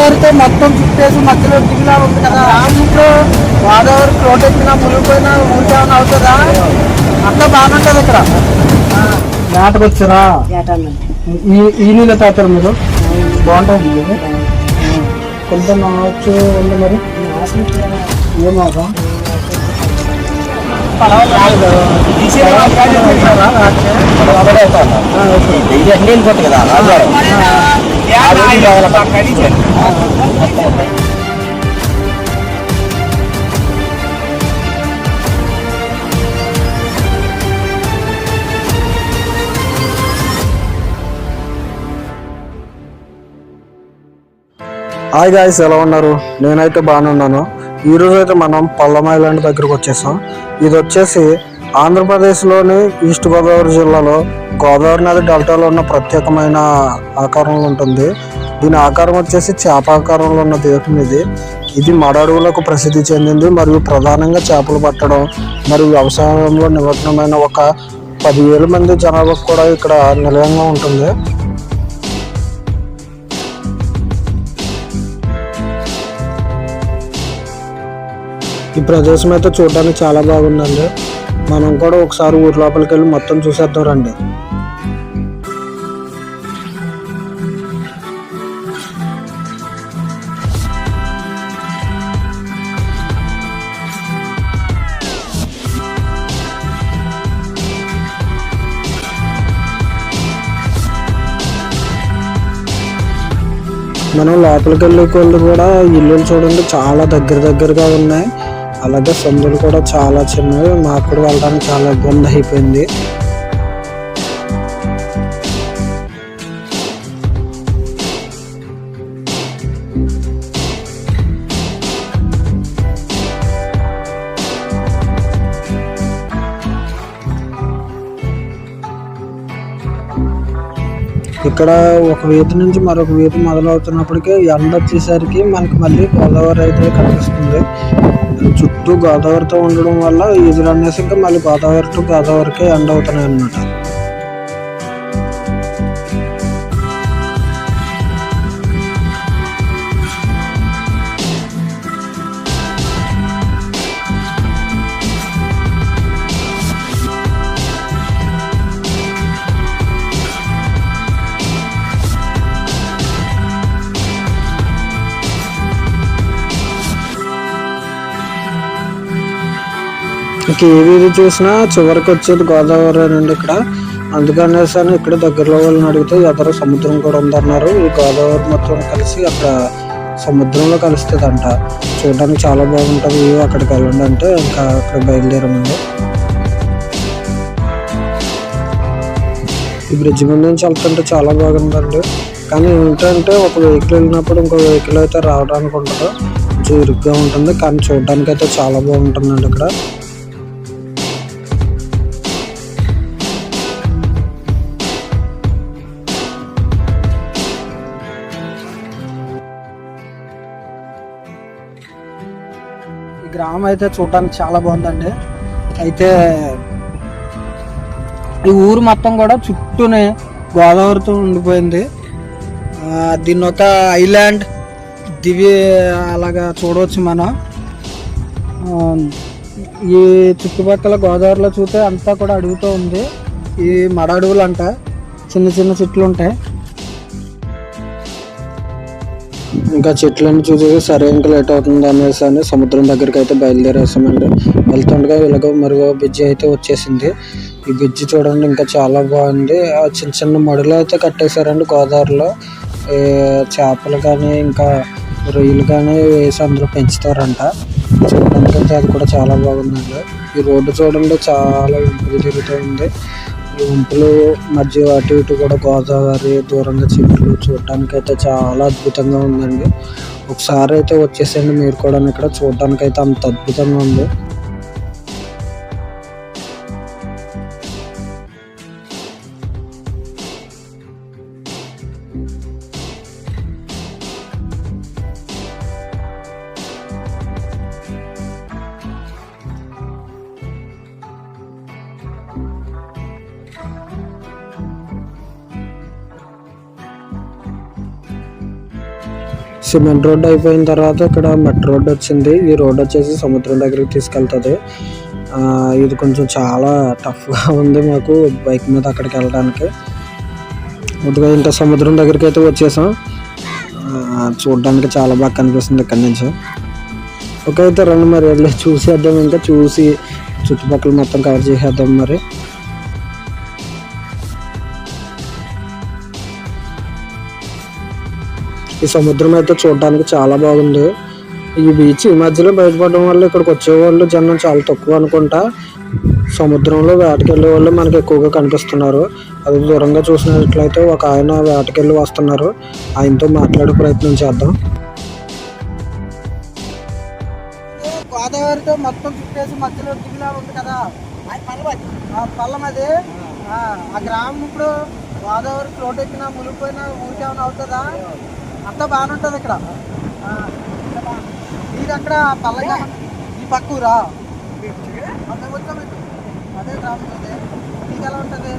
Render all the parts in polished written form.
గోదావరితో మొత్తం చుట్టేసి మధ్యలో దిగులా ఉంది కదా, రాముడిలో గోదావరి ఫ్లోట్ ఎక్కినా మునిగిపోయినా ఊరికేమైనా అవుతుందా? అట్లా బాగుంటుంది ఇక్కడ. వేటకు వచ్చారా? ఈ నీళ్ళ తాతారు మీరు? బాగుంటుంది కొంత నాచు ఉంది మరి ఏమవుతా హాయ్ గాయ్స్, ఎలా ఉన్నారు? నేనైతే బాగానే ఉన్నాను. ఈరోజు అయితే మనం పల్లం ఐలాండ్ దగ్గరకు వచ్చేసాం. ఇది వచ్చేసి ఆంధ్రప్రదేశ్లోని ఈస్ట్ గోదావరి జిల్లాలో గోదావరి నది డెల్టాలో ఉన్న ప్రత్యేకమైన ఆకారంలో ఉంటుంది. దీని ఆకారం వచ్చేసి చేప ఆకారంలో ఉన్న ద్వీపం ఇది. ఇది మడడుగులకు ప్రసిద్ధి చెందింది మరియు ప్రధానంగా చేపలు పట్టడం మరియు వ్యవసాయంలో నిమగ్నమైన ఒక 10,000 మంది జనాభాకు కూడా ఇక్కడ నిలయంగా ఉంటుంది. ఈ ప్రదేశం అయితే చూడడానికి చాలా బాగుందండి. మనం కూడా ఒకసారి ఊరి లోపలికి వెళ్ళి మొత్తం చూసేద్దాం రండి. మనం లోపలికి వెళ్ళే కొళ్ళు కూడా ఇల్లులు చూడండి చాలా దగ్గరగా ఉన్నాయి. అలాగే సందులు కూడా చాలా చిన్నవి. మాకు కూడా వెళ్ళడానికి చాలా ఇబ్బంది అయిపోయింది. ఇక్కడ ఒక వీధి నుంచి మరొక వీధి మొదలవుతున్నప్పటికీ ఎండ వచ్చేసరికి మనకి మళ్ళీ గోదావరి అయితే కనిపిస్తుంది. చుట్టూ గోదావరితో ఉండడం వల్ల ఈజులు అనేసి ఇంకా మళ్ళీ గోదావరి టు గోదావరికే ఎండ అవుతున్నాయి అన్నమాట. ఇంక ఏ వీధి చూసినా చివరికి వచ్చేది గోదావరి నుండి ఇక్కడ. అందుకనేసి అని ఇక్కడ దగ్గరలో వాళ్ళని అడిగితే ఎదరు సముద్రం కూడా ఉందన్నారు. ఈ గోదావరి మొత్తం కలిసి అక్కడ సముద్రంలో కలుస్తుంది అంట. చూడడానికి చాలా బాగుంటుంది. అక్కడికి వెళ్ళండి అంటే ఇంకా అక్కడ బయలుదేరమండి. ఈ బ్రిడ్జ్ మీద నుంచి వెళ్తుంటే చాలా బాగుందండి. కానీ ఏంటంటే ఒక వెహికల్ వెళ్ళినప్పుడు ఇంకో వెహికల్ అయితే రావడానికి ఉండదు, కొంచెం ఇరుగ్గా ఉంటుంది. కానీ చూడడానికి అయితే చాలా బాగుంటుందండి ఇక్కడ. గ్రామం అయితే చూడడానికి చాలా బాగుందండి. అయితే ఈ ఊరు మొత్తం కూడా చుట్టూనే గోదావరితో ఉండిపోయింది. దీన్ని ఒక ఐలాండ్ దివి అలాగా చూడవచ్చు మనం. ఈ చుట్టుపక్కల గోదావరిలో చూస్తే అంతా కూడా అడుగుతూ ఉంది. ఈ మడ అడవులు అంట, చిన్న చెట్లు ఉంటాయి. ఇంకా చెట్లను చూసి సరే ఇంకా లేట్ అవుతుంది అనేసి అని సముద్రం దగ్గరికి అయితే బయలుదేరేసామండి. వెళ్తుండగా ఇలాగ మరో బ్రిడ్జి అయితే వచ్చేసింది. ఈ బ్రిడ్జి చూడండి ఇంకా చాలా బాగుంది. చిన్న మడులు అయితే కట్టేశారండి గోదావరిలో. చేపలు కానీ ఇంకా రొయ్యలు కానీ వేసి అందులో పెంచుతారంట. చూడడానికి అయితే అది కూడా చాలా బాగుందండి. ఈ రోడ్డు చూడండి చాలా ఇంపుగా తిరుగుతూ ఉంది. ఈ వంపులు మధ్య అటు ఇటు కూడా గోదావరి, దూరంగా చెట్లు చూడటానికి అయితే చాలా అద్భుతంగా ఉందండి. ఒకసారి అయితే వచ్చేసండి మీరు కూడా. ఇక్కడ చూడడానికి అయితే అంత అద్భుతంగా ఉంది. సిమెంట్ రోడ్ అయిపోయిన తర్వాత ఇక్కడ మట్టి రోడ్ వచ్చింది. ఈ రోడ్ వచ్చేసి సముద్రం దగ్గరికి తీసుకెళ్తుంది. ఇది కొంచెం చాలా టఫ్గా ఉంది మాకు బైక్ మీద అక్కడికి వెళ్ళడానికి. ముందుగా ఇంకా సముద్రం దగ్గరికి అయితే వచ్చేసాం. చూడడానికి చాలా బాగా కనిపిస్తుంది ఇక్కడ నుంచి. ఓకే అయితే రండి మరి వెళ్ళి చూసేద్దాం. ఇంకా చూసి చుట్టుపక్కల మొత్తం కవర్ చేసేద్దాం. మరి ఈ సముద్రం అయితే చూడడానికి చాలా బాగుంది. ఈ బీచ్ ఈ మధ్యలో బయటపడడం వల్ల ఇక్కడికి వచ్చేవాళ్ళు జనం చాలా తక్కువ అనుకుంటా. సముద్రంలో వేటకెళ్ళే వాళ్ళు మనకి ఎక్కువగా కనిపిస్తున్నారు. అది దూరంగా చూసినట్లయితే ఒక ఆయన వేటకెళ్ళి వస్తున్నారు. ఆయనతో మాట్లాడే ప్రయత్నం చేద్దాం. గోదావరితో మొత్తం చుట్టేసి మధ్యలో దిగులా ఉంది కదా పల్లం అది. ఆ గ్రామం ఇప్పుడు గోదావరి రోడ్ ఎక్కినా మునిగిపోయినా ఊరికి ఏమైనా అవుతుందా? అంతా బాగానే ఉంటుంది ఇక్కడ. మీరు అక్కడ పల్లె ఈ పక్క ఊరా వచ్చాం. అదే గ్రామం అదే. మీకు ఎలా ఉంటుంది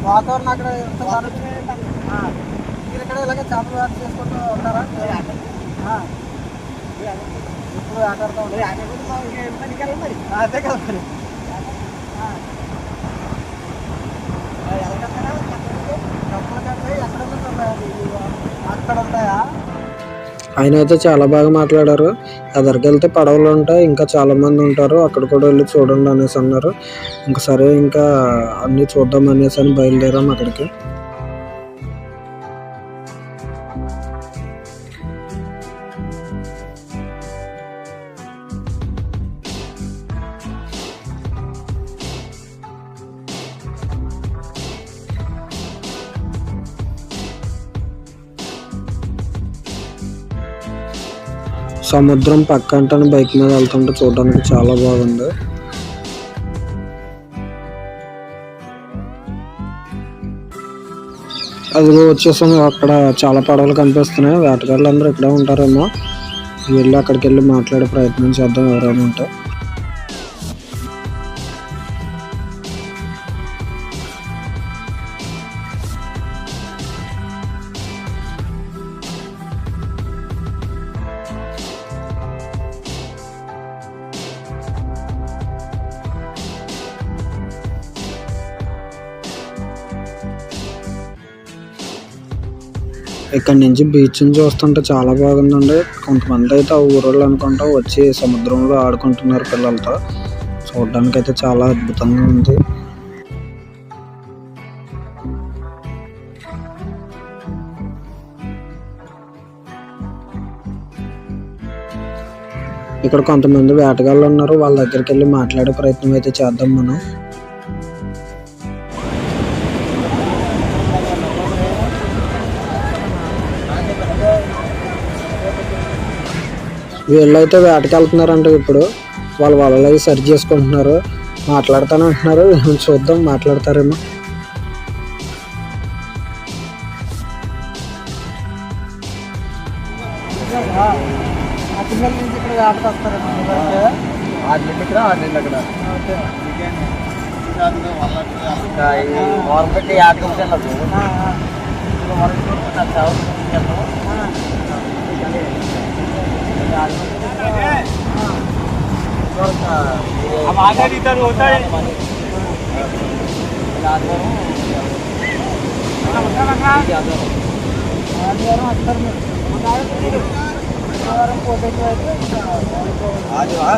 వాతావరణం అక్కడ ఎంత బాగా? మీరు ఇక్కడ ఇలాగే చేపలు వేట చేసుకుంటూ ఉంటారా? ఇప్పుడు ఆటాడుతూ ఉంటారు. అదే కదా మరి. అక్కడ ఉంటాయా? ఆయన అయితే చాలా బాగా మాట్లాడారు. ఎదరికి వెళ్తే పడవలు ఉంటాయి, ఇంకా చాలా మంది ఉంటారు, అక్కడ కూడా వెళ్ళి చూడండి అనేసి అన్నారు. ఇంకా సరే ఇంకా అన్నీ చూద్దాం అనేసి అని బయలుదేరాం అక్కడికి. సముద్రం పక్కంటని బైక్ మీద వెళ్తుంటే చూడడానికి చాలా బాగుంది. అదిగో వచ్చేసాము. అక్కడ చాలా పడవలు కనిపిస్తున్నాయి. వేటగాళ్ళు అందరూ ఇక్కడే ఉంటారేమో. వెళ్ళి అక్కడికి వెళ్ళి మాట్లాడే ప్రయత్నం చేద్దాం ఎవరైనా ఉంటే. ఇక్కడ నుంచి బీచ్ని చూస్తుంటే చాలా బాగుందండి. కొంతమంది అయితే ఆ ఊరోళ్ళు అనుకుంటా వచ్చి సముద్రంలో ఆడుకుంటున్నారు పిల్లలతో. చూడడానికి అయితే చాలా అద్భుతంగా ఉంది. ఇక్కడ కొంతమంది వేటగాళ్ళు ఉన్నారు. వాళ్ళ దగ్గరికి వెళ్ళి మాట్లాడే ప్రయత్నం అయితే చేద్దాం మనం. వీళ్ళైతే వేటకి వెళ్తున్నారంట. ఇప్పుడు వాళ్ళ వలలు అవి సరి చేసుకుంటున్నారు. మాట్లాడతాను అంటున్నారు. చూద్దాం మాట్లాడతారేమో.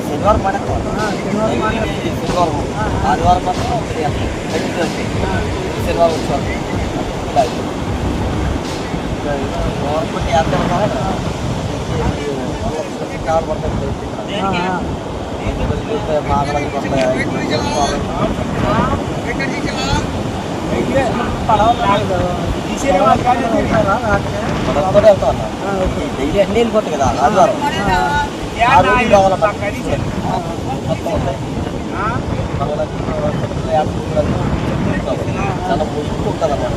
శనివారం పడతాం. ఆదివారం మాత్రం శనివారం వచ్చారు. గవర్నమెంట్ యాత్ర కాలు పడతాయి. డైలీ అన్నీ వెళ్ళిపోతాయి కదా. ఆదివారం చాలా ముసుగు ఉంటుంది అన్నమాట.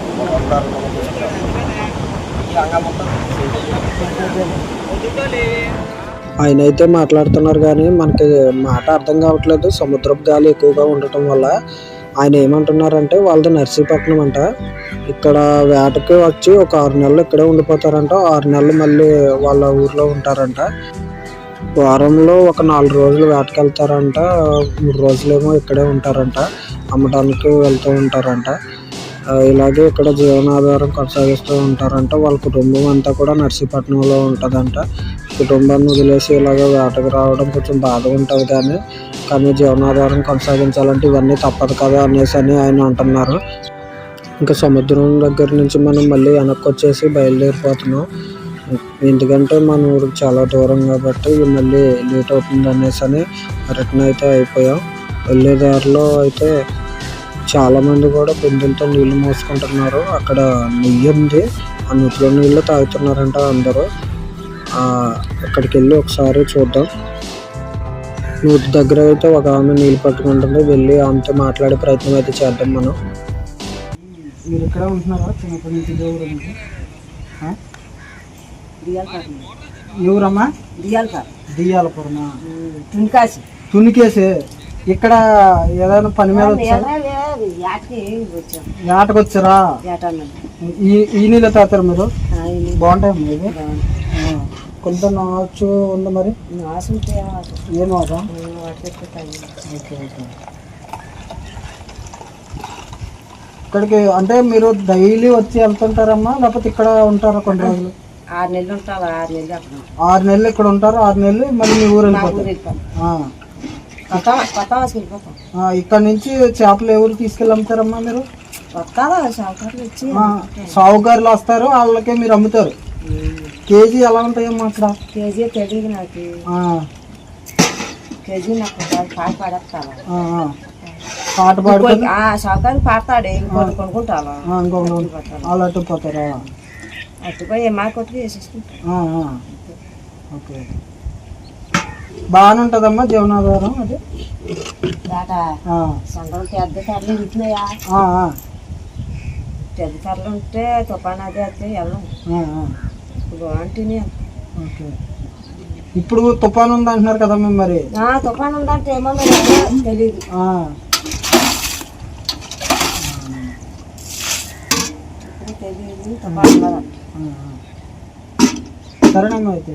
ఈ రంగం మొత్తం ఆయన అయితే మాట్లాడుతున్నారు కానీ మనకి మాట అర్థం కావట్లేదు. సముద్రపు గాలి ఎక్కువగా ఉండటం వల్ల ఆయన ఏమంటున్నారంటే వాళ్ళది నర్సీపట్నం అంట. ఇక్కడ వేటకి వచ్చి ఒక 6 నెలలు ఇక్కడే ఉండిపోతారంట. 6 నెలలు మళ్ళీ వాళ్ళ ఊర్లో ఉంటారంట. వారంలో ఒక 4 రోజులు వేటకి వెళ్తారంట. 3 రోజులేమో ఇక్కడే ఉంటారంట, అమ్మడానికి వెళ్తూ ఉంటారంట. ఇలాగే ఇక్కడ జీవనాధారం కొనసాగిస్తూ ఉంటారంట. వాళ్ళ కుటుంబం అంతా కూడా నర్సీపట్నంలో ఉంటుందంట. కుటుంబాన్ని వదిలేసి ఇలాగ వేటకు రావడం కొంచెం బాధగా ఉంటుంది, కానీ జీవనాధారం కొనసాగించాలంటే ఇవన్నీ తప్పదు కదా అనేసి ఆయన అంటున్నారు. ఇంకా సముద్రం దగ్గర నుంచి మనం మళ్ళీ వెనక్కి వచ్చేసి బయలుదేరిపోతున్నాం. ఎందుకంటే మన ఊరికి చాలా దూరం కాబట్టి మళ్ళీ లేట్ అవుతుంది అనేసి రిటర్న్ అయితే అయిపోయాం. వెళ్ళే దారిలో అయితే చాలామంది కూడా బిందెలతో నీళ్లు మోసుకుంటున్నారు. అక్కడ నుయ్యి ఉంది, ఆ నుయ్యిలో నీళ్ళు తాగుతున్నారంట అందరూ. అక్కడికి వెళ్ళి ఒకసారి చూద్దాం. నూతి దగ్గర అయితే ఒక ఆమె నీళ్ళు పట్టుకుంటుంది. వెళ్ళి ఆమెతో మాట్లాడే ప్రయత్నం అయితే చేద్దాం మనం. మీరు ఇక్కడ ఉంటున్నారా చిన్నప్పటి నుంచి? ఎవరమ్మా? దియాలపురమా? తునికేసి. ఇక్కడ ఏదైనా పని మీద వేటకు వచ్చారా? ఈ నీళ్ళు తాగుతారు మీరు? బాగుంటాయమ్మా ఇది. కొంత నాచు ఉందా మరి? ఏం అవసరం? Okay okay. ఇక్కడికి అంటే మీరు డైలీ వచ్చి వెళ్తుంటారమ్మా, లేకపోతే ఇక్కడ ఉంటారా కొన్ని రోజులు? 6 నెలలు ఉంటారు. 6 నెలలు ఇక్కడ ఉంటారు, 6 నెలలు మళ్ళీ మీ ఊరు వెళ్ళిపోతారు. ఇక్కడ నుంచి చేపలు ఎవరు తీసుకెళ్ళి అమ్ముతారమ్మా మీరు? సావుకారులు వస్తారు, వాళ్ళకే మీరు అమ్ముతారు. కేజీ ఎలా ఉంటాయమ్మా అక్కడ? కేజీ తెలియదు నాకు. కేజీ నాకు పాట పాడుతారు, షావుకారు పాడతాడు, ఇంకోటి కొనుక్కుంటాను. వాళ్ళు అట్టుకుపోతారా? అట్టుపోయి మా కొట్టు వేసేసుకుంటాను. ఓకే. బాగానే ఉంటుందమ్మా జీవనాధారం అది? సొంతం పెద్ద కర్రలు ఉంటున్నాయా? పెద్ద కర్రలు ఉంటే తుఫాన్ అది అయితే వెళ్ళం బాగుంటుంది. ఓకే. ఇప్పుడు తుఫాన్ ఉంది అంటున్నారు కదా మేము, మరి తుఫాన్ ఉందంటే ఏమో తెలీదు. సరేనమ్మా. అయితే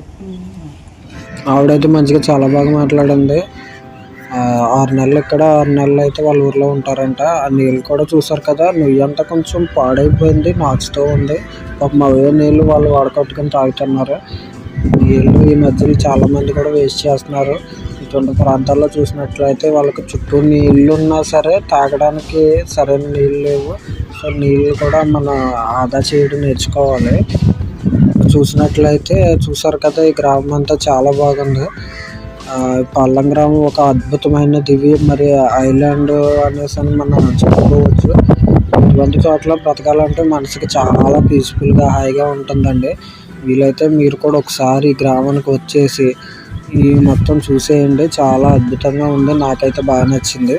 ఆవిడైతే మంచిగా చాలా బాగా మాట్లాడింది. 6 నెలలు ఇక్కడ, 6 నెలలు అయితే వాళ్ళ ఊర్లో ఉంటారంట. ఆ నీళ్ళు కూడా చూసారు కదా, నుయ్యి అంతా కొంచెం పాడైపోయింది, నాచుతూ ఉంది. పాపం అవే నీళ్ళు వాళ్ళు వాడకట్టుకుని తాగుతున్నారు. నీళ్ళు ఈ మధ్యలో చాలా మంది కూడా వేస్ట్ చేస్తున్నారు. ఇటువంటి ప్రాంతాల్లో చూసినట్లయితే వాళ్ళకి చుట్టూ నీళ్ళు ఉన్నా సరే తాగడానికి సరైన నీళ్ళు లేవు. సో నీళ్ళు కూడా మన ఆదా చేయడం నేర్చుకోవాలి. చూసినట్లయితే చూసారు కదా, ఈ గ్రామం అంతా చాలా బాగుంది. పల్లం గ్రామం ఒక అద్భుతమైన దివ్య మరి ఐలాండ్ అనేసి అని మనం చెప్పుకోవచ్చు. ఇటువంటి చోట్ల బ్రతకాలంటే మనసుకి చాలా పీస్ఫుల్గా హాయిగా ఉంటుందండి. వీలైతే మీరు కూడా ఒకసారి ఈ గ్రామానికి వచ్చేసి ఈ మొత్తం చూసేయండి. చాలా అద్భుతంగా ఉంది, నాకైతే బాగా నచ్చింది.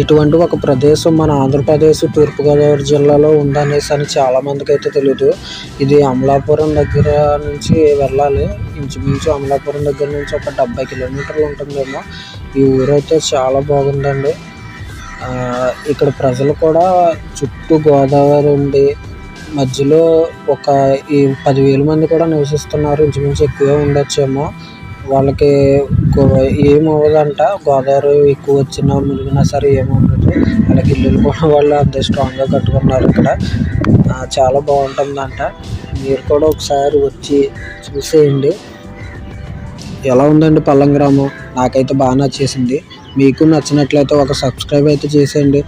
ఇటువంటి ఒక ప్రదేశం మన ఆంధ్రప్రదేశ్ తూర్పుగోదావరి జిల్లాలో ఉందనేసి అని చాలామందికి అయితే తెలియదు. ఇది అమలాపురం దగ్గర నుంచి వెళ్ళాలి. ఇంచుమించు అమలాపురం దగ్గర నుంచి ఒక 70 కిలోమీటర్లు ఉంటుందేమో. ఈ ఊరైతే చాలా బాగుందండి. ఇక్కడ ప్రజలు కూడా చుట్టూ గోదావరి ఉండి మధ్యలో ఒక 10,000 మంది కూడా నివసిస్తున్నారు. ఇంచుమించు ఎక్కువే ఉండొచ్చేమో. వాళ్ళకి ఏం అవ్వదంట, గోదావరి ఎక్కువ వచ్చినా మునిగినా సరే ఏమవ్వదు. అలాగే ఇల్లులు కూడా వాళ్ళు అంత స్ట్రాంగ్గా కట్టుకున్నారు ఇక్కడ. చాలా బాగుంటుందంట. మీరు కూడా ఒకసారి వచ్చి చూసేయండి. ఎలా ఉందండి పల్లం గ్రామం? నాకైతే బాగా నచ్చేసింది. మీకు నచ్చినట్లయితే ఒక సబ్స్క్రైబ్ అయితే చేసేయండి.